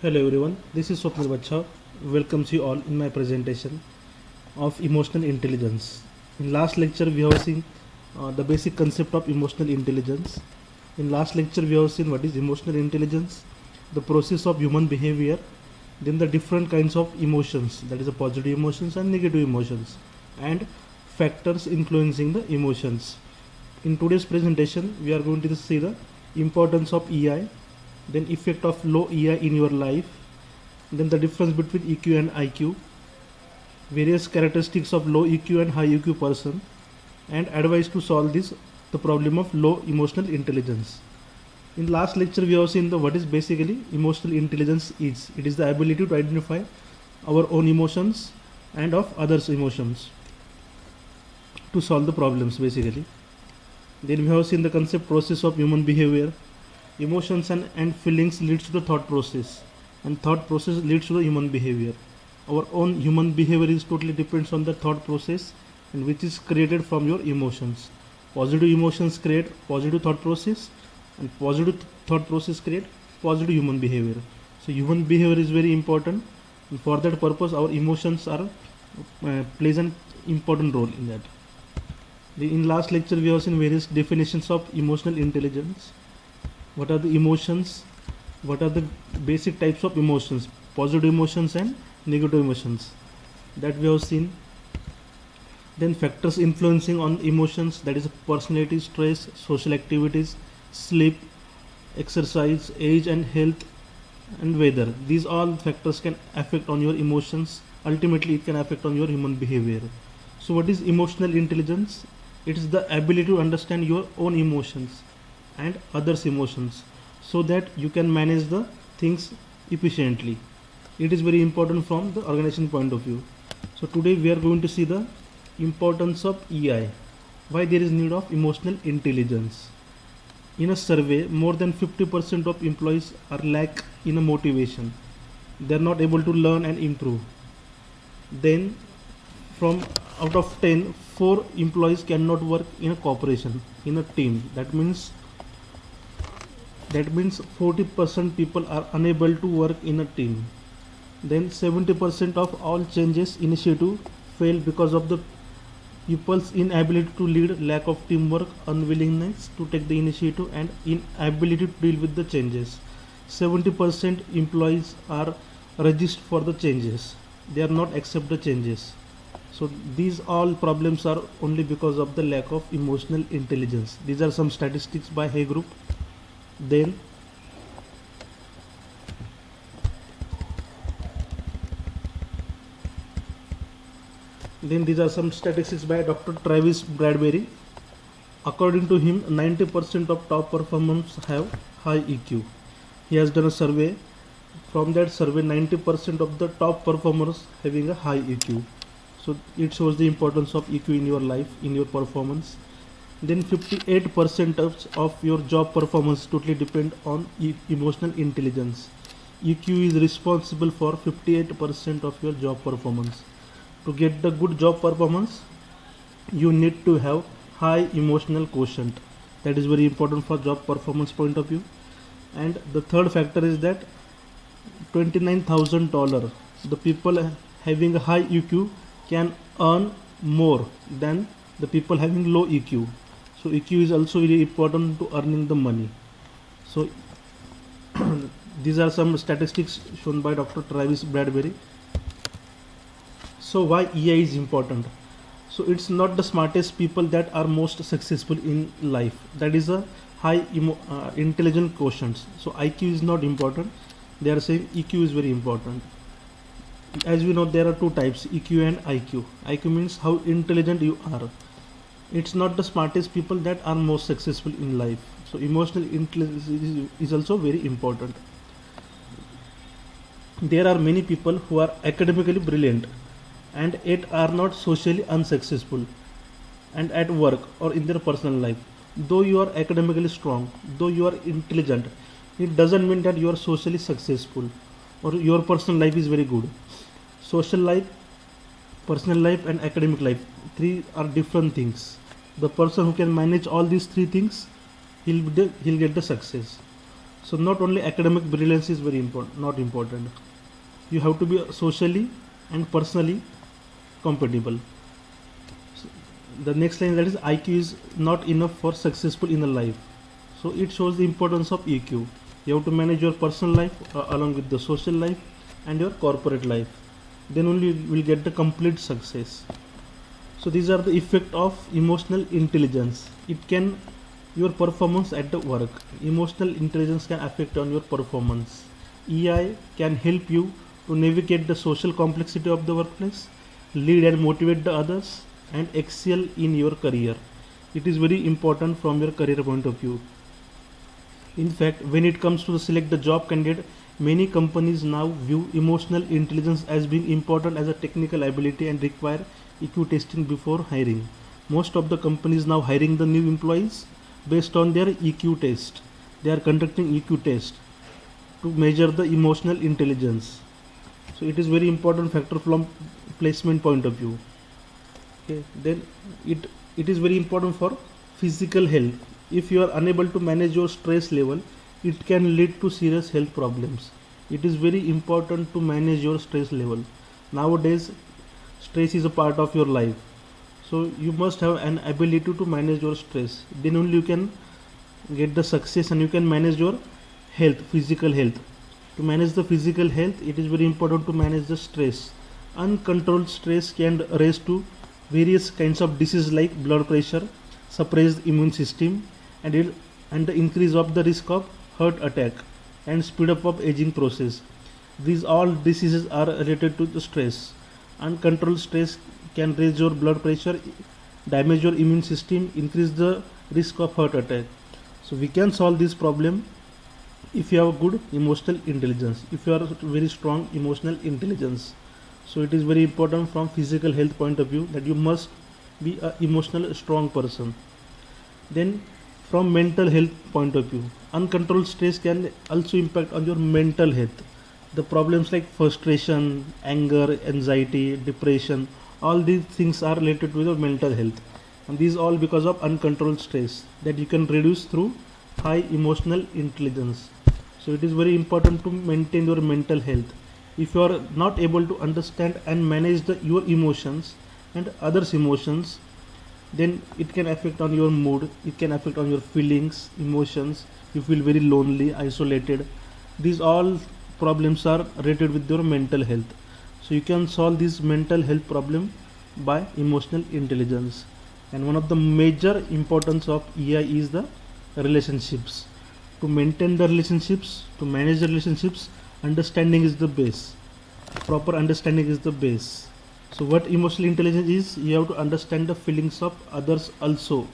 Hello everyone, this is Swapnil Bacha. Welcomes you all in my presentation of emotional intelligence. In last lecture we have seen the basic concept of emotional intelligence. In last lecture we have seen what is emotional intelligence, the process of human behavior, then the different kinds of emotions, that is the positive emotions and negative emotions, and factors influencing the emotions. In today's presentation we are going to see the importance of EI, then effect of low EI in your life, then the difference between EQ and IQ, various characteristics of low EQ and high EQ person, and advice to solve this the problem of low emotional intelligence. In last lecture we have seen the what is basically emotional intelligence is. It is the ability to identify our own emotions and of others' emotions to solve the problems basically. Then we have seen the concept process of human behavior. Emotions and feelings leads to the thought process, and thought process leads to the human behavior. Our own human behavior is totally depends on the thought process, and which is created from your emotions. Positive emotions create positive thought process, and positive thought process create positive human behavior. So human behavior is very important, and for that purpose our emotions are plays an important role in that. In last lecture we have seen various definitions of emotional intelligence. What are the emotions? What are the basic types of emotions? Positive emotions and negative emotions, that we have seen. Then factors influencing on emotions, that is personality, stress, social activities, sleep, exercise, age and health, and weather. These all factors can affect on your emotions. Ultimately it can affect on your human behavior. So what is emotional intelligence? It is the ability to understand your own emotions and others' emotions so that you can manage the things efficiently. It is very important from the organization point of view. So today we are going to see the importance of EI, why there is need of emotional intelligence. In a survey, more than 50% of employees are lack in a motivation. They are not able to learn and improve. Then from out of 10, 4 employees cannot work in a corporation, in a team. That means 40% people are unable to work in a team. Then 70% of all changes initiative fail because of the people's inability to lead, lack of teamwork, unwillingness to take the initiative, and inability to deal with the changes. 70% employees are registered for the changes. They are not accept the changes. So these all problems are only because of the lack of emotional intelligence. These are some statistics by Hay Group. Then these are some statistics by Dr. Travis Bradbury. According to him, 90% of top performers have high EQ. He has done a survey. From that survey, 90% of the top performers having a high EQ. So it shows the importance of EQ in your life, in your performance. Then 58% of your job performance totally depend on emotional intelligence. EQ is responsible for 58% of your job performance. To get the good job performance, you need to have high emotional quotient. That is very important for job performance point of view. And the third factor is that $29,000, the people having a high EQ can earn more than the people having low EQ. So EQ is also very important to earning the money. So these are some statistics shown by Dr. Travis Bradbury. So why EI is important? So it's not the smartest people that are most successful in life. That is a high intelligent quotient. So IQ is not important. They are saying EQ is very important. As we know, there are two types, EQ and IQ. IQ means how intelligent you are. It's not the smartest people that are most successful in life. So emotional intelligence is also very important. There are many people who are academically brilliant and yet are not socially unsuccessful, and at work or in their personal life. Though you are academically strong, though you are intelligent, it doesn't mean that you are socially successful or your personal life is very good. Social life, personal life and academic life, three are different things. The person who can manage all these three things, he'll get the success. So not only academic brilliance is very important, not important. You have to be socially and personally compatible. So the next line, that is IQ is not enough for successful in a life. So it shows the importance of EQ. You have to manage your personal life along with the social life and your corporate life. Then only you will get the complete success. So these are the effect of emotional intelligence. It can your performance at the work. Emotional intelligence can affect on your performance. EI can help you to navigate the social complexity of the workplace, lead and motivate the others, and excel in your career. It is very important from your career point of view. In fact, when it comes to select the job candidate, many companies now view emotional intelligence as being important as a technical ability and require EQ testing before hiring. Most of the companies now hiring the new employees based on their EQ test. They are conducting EQ test to measure the emotional intelligence. So it is very important factor from placement point of view. Okay, then it is very important for physical health. If you are unable to manage your stress level, it can lead to serious health problems. It is very important to manage your stress level. Nowadays, stress is a part of your life. So you must have an ability to manage your stress. Then only you can get the success and you can manage your health, physical health. To manage the physical health, it is very important to manage the stress. Uncontrolled stress can raise to various kinds of diseases like blood pressure, suppressed immune system, and the increase of the risk of heart attack and speed up of aging process. These all diseases are related to the stress. Uncontrolled stress can raise your blood pressure, damage your immune system, increase the risk of heart attack. So we can solve this problem if you have good emotional intelligence, if you are very strong emotional intelligence. So it is very important from physical health point of view that you must be a emotional strong person. Then from mental health point of view, uncontrolled stress can also impact on your mental health. The problems like frustration, anger, anxiety, depression, all these things are related to your mental health, and these all because of uncontrolled stress that you can reduce through high emotional intelligence. So it is very important to maintain your mental health. If you are not able to understand and manage your emotions and others emotions, then it can affect on your mood, it can affect on your feelings, emotions. You feel very lonely, isolated. These all problems are related with your mental health. So you can solve this mental health problem by emotional intelligence. And one of the major importance of EI is the relationships. To maintain the relationships, to manage the relationships, understanding is the base. Proper understanding is the base. So what emotional intelligence is, you have to understand the feelings of others also.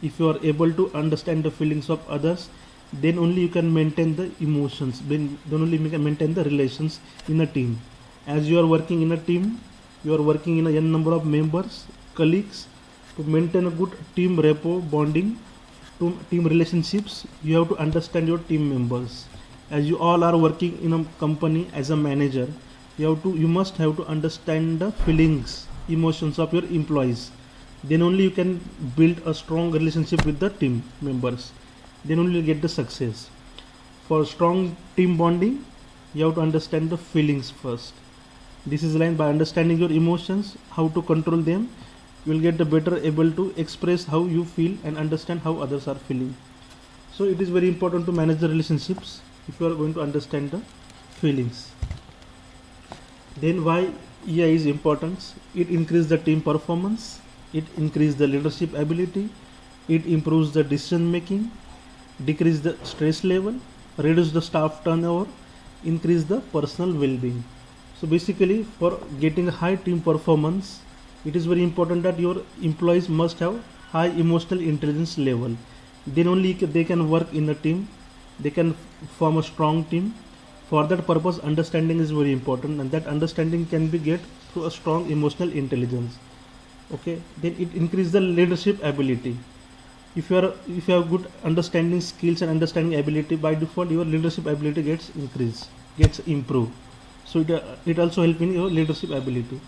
If you are able to understand the feelings of others, then only you can maintain the emotions, then only you can maintain the relations in a team. As you are working in a team, you are working in a n number of members, colleagues. To maintain a good team rapport, bonding, to team relationships, you have to understand your team members. As you all are working in a company as a manager, you must have to understand the feelings, emotions of your employees. Then only you can build a strong relationship with the team members. Then only you get the success. For strong team bonding, you have to understand the feelings first. This is line, by understanding your emotions, how to control them, you will get the better able to express how you feel and understand how others are feeling. So it is very important to manage the relationships if you are going to understand the feelings. Then why EI is important? It increases the team performance, it increases the leadership ability, it improves the decision making, decrease the stress level, reduce the staff turnover, increase the personal well-being. So basically, for getting a high team performance, it is very important that your employees must have high emotional intelligence level. Then only they can work in a team, they can form a strong team. For that purpose, understanding is very important, and that understanding can be get through a strong emotional intelligence. Okay, then it increases the leadership ability. If you have good understanding skills and understanding ability, by default your leadership ability gets increased, gets improved. So it also helps in your leadership ability.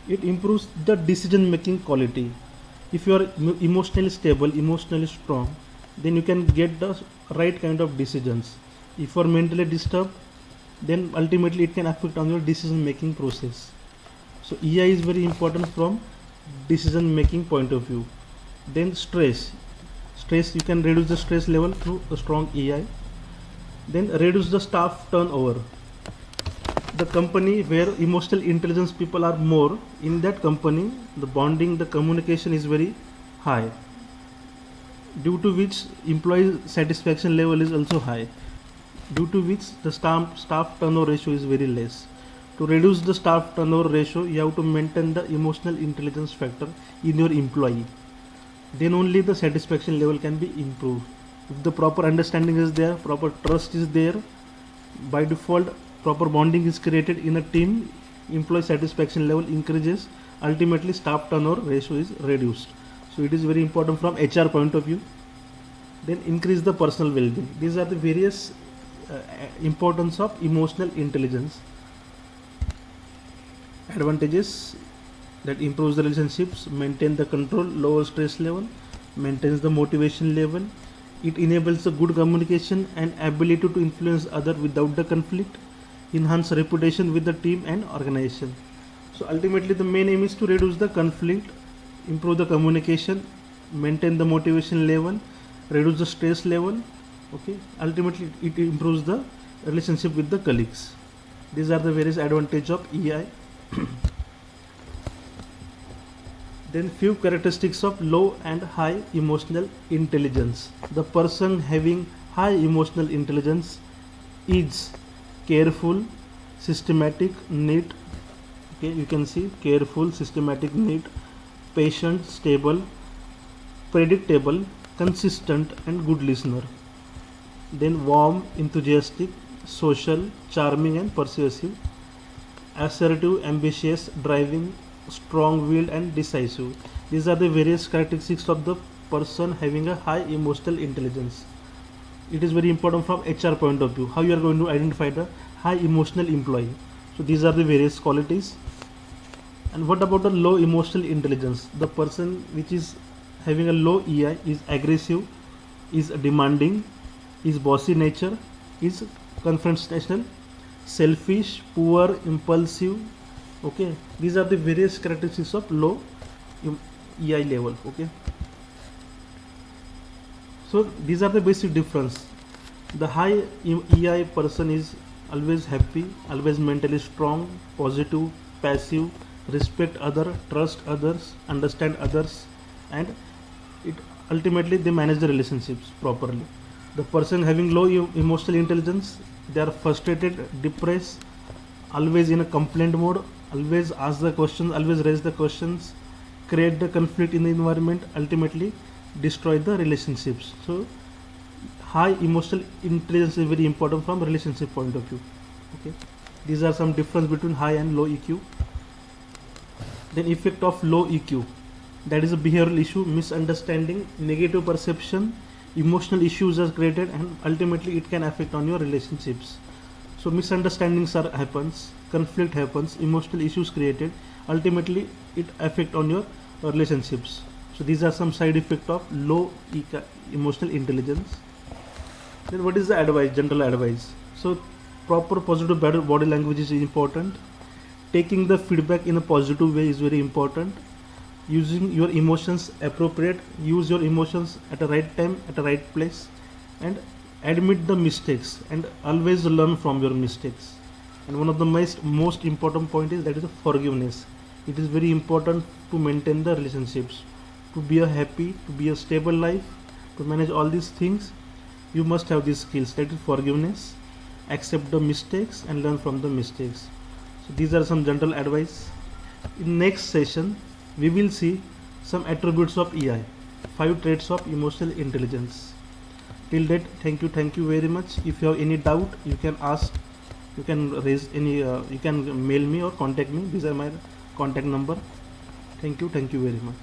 It improves the decision making quality. If you are emotionally stable, emotionally strong, then you can get the right kind of decisions. If you are mentally disturbed, then ultimately it can affect on your decision making process. So EI is very important from decision making point of view. Then stress, you can reduce the stress level through a strong EI. Then reduce the staff turnover. The company where emotional intelligence people are more, in that company the bonding, the communication is very high, due to which employee satisfaction level is also high, due to which the staff turnover ratio is very less. To reduce the staff turnover ratio, you have to maintain the emotional intelligence factor in your employee. Then only the satisfaction level can be improved. If the proper understanding is there, proper trust is there, by default proper bonding is created in a team, employee satisfaction level increases, ultimately staff turnover ratio is reduced. So it is very important from HR point of view. Then increase the personal well-being. These are the various importance of emotional intelligence. Advantages: that improves the relationships, maintain the control, lower stress level, maintains the motivation level, it enables the good communication and ability to influence other without the conflict, enhance reputation with the team and organization. So ultimately the main aim is to reduce the conflict, improve the communication, maintain the motivation level, reduce the stress level. Okay, ultimately it improves the relationship with the colleagues. These are the various advantages of EI. Then few characteristics of low and high emotional intelligence. The person having high emotional intelligence is careful, systematic, neat. Okay, you can see careful, systematic, neat, patient, stable, predictable, consistent and good listener. Then warm, enthusiastic, social, charming and persuasive, assertive, ambitious, driving, strong-willed and decisive. These are the various characteristics of the person having a high emotional intelligence. It is very important from HR point of view, how you are going to identify the high emotional employee. So these are the various qualities. And what about the low emotional intelligence? The person which is having a low EI is aggressive, is demanding, is bossy nature, is confrontational, selfish, poor, impulsive. Okay, these are the various characteristics of low EI level. Okay, so these are the basic difference. The high EI person is always happy, always mentally strong, positive, passive, respect other, trust others, understand others, and it ultimately they manage the relationships properly. The person having low emotional intelligence, they are frustrated, depressed, always in a complaint mode, always ask the questions, always raise the questions, create the conflict in the environment, ultimately destroy the relationships. So high emotional intelligence is very important from relationship point of view. Okay, these are some difference between high and low EQ. Then effect of low EQ, that is a behavioral issue, misunderstanding, negative perception, emotional issues are created, and ultimately it can affect on your relationships. So misunderstandings happens, conflict happens, emotional issues created, ultimately it affect on your relationships. So these are some side effect of low emotional intelligence. Then what is the advice, general advice? So proper positive body language is important. Taking the feedback in a positive way is very important. Using your emotions appropriate, use your emotions at the right time, at the right place, and admit the mistakes and always learn from your mistakes. And one of the most important point is that is forgiveness. It is very important to maintain the relationships, to be a happy, to be a stable life, to manage all these things. You must have these skills, that is forgiveness, accept the mistakes and learn from the mistakes. So these are some general advice. In next session we will see some attributes of EI, 5 traits of emotional intelligence. Till that, thank you very much. If you have any doubt, you can ask, you can raise any, you can mail me or contact me. These are my contact number. Thank you very much.